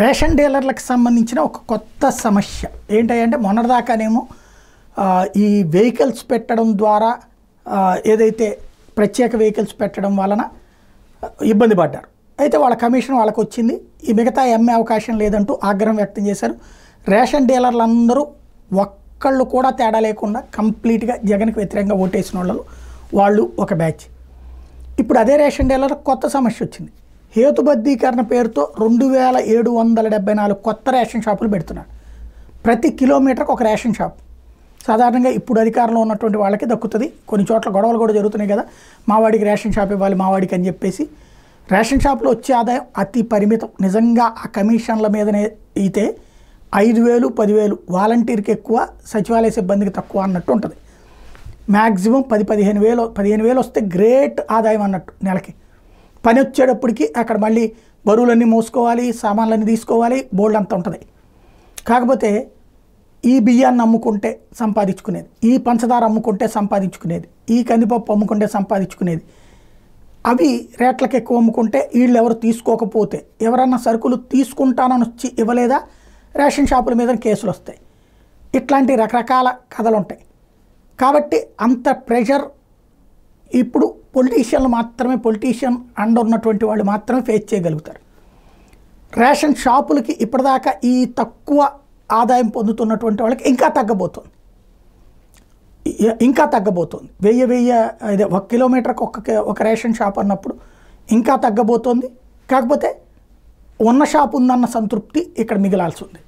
Ration డీలర్లకు సంబంధించిన ఒక కొత్త సమస్య ఏంటంటే మొన్నటిదాకానేమో ఈ వెహికల్స్ పెట్టడం ద్వారా ఏదైతే ప్రత్యేక వెహికల్స్ పెట్టడం వలన ఇబ్బంది పడ్డారు. అయితే వాళ్ళ కమిషన్ వాళ్ళకి వచ్చింది, ఈ మిగతా అమ్మే అవకాశం లేదంటూ ఆగ్రహం వ్యక్తం చేశారు. రేషన్ డీలర్లందరూ ఒక్కళ్ళు కూడా తేడా లేకుండా కంప్లీట్గా జగన్కి వ్యతిరేకంగా ఓటేసిన వాళ్ళు ఒక బ్యాచ్. ఇప్పుడు అదే రేషన్ డీలర్ కొత్త సమస్య వచ్చింది. హేతుబద్ధీకరణ పేరుతో 2774 కొత్త రేషన్ షాపులు పెడుతున్నాడు. ప్రతి కిలోమీటర్కి ఒక రేషన్ షాప్. సాధారణంగా ఇప్పుడు అధికారంలో ఉన్నటువంటి వాళ్ళకి దక్కుతుంది. కొన్ని చోట్ల గొడవలు కూడా జరుగుతున్నాయి కదా, మావాడికి రేషన్ షాప్ ఇవ్వాలి మావాడికి అని చెప్పేసి. రేషన్ షాప్లో వచ్చే ఆదాయం అతి పరిమితం. నిజంగా ఆ కమిషన్ల మీదనే అయితే 5,000 10,000 వాలంటీర్కి ఎక్కువ, సచివాలయ సిబ్బందికి తక్కువ అన్నట్టు ఉంటుంది. మ్యాక్సిమం 15,000 వస్తే గ్రేట్ ఆదాయం అన్నట్టు నెలకి. పని వచ్చేటప్పటికి అక్కడ మళ్ళీ బరువులన్నీ మోసుకోవాలి, సామాన్లన్నీ తీసుకోవాలి, బోల్డ్ అంతా ఉంటుంది. కాకపోతే ఈ బియ్యాన్ని అమ్ముకుంటే సంపాదించుకునేది, ఈ పంచదార అమ్ముకుంటే సంపాదించుకునేది, ఈ కందిపప్పు అమ్ముకుంటే సంపాదించుకునేది. అవి రేట్లకు ఎక్కువ అమ్ముకుంటే వీళ్ళు ఎవరు తీసుకోకపోతే, ఎవరన్నా సరుకులు తీసుకుంటానని వచ్చి ఇవ్వలేదా రేషన్ షాపుల మీద కేసులు వస్తాయి. ఇట్లాంటి రకరకాల కథలు ఉంటాయి. కాబట్టి అంత ప్రెషర్ ఇప్పుడు పొలిటీషియన్ అండ ఉన్నటువంటి వాళ్ళు మాత్రమే ఫేస్ చేయగలుగుతారు. రేషన్ షాపులకి ఇప్పటిదాకా ఈ తక్కువ ఆదాయం పొందుతున్నటువంటి వాళ్ళకి ఇంకా తగ్గబోతుంది. 1 కిలోమీటర్కి ఒక రేషన్ షాప్ అన్నప్పుడు ఇంకా తగ్గబోతోంది. కాకపోతే ఉన్న షాప్ ఉందన్న సంతృప్తి ఇక్కడ మిగిలాల్సి ఉంది.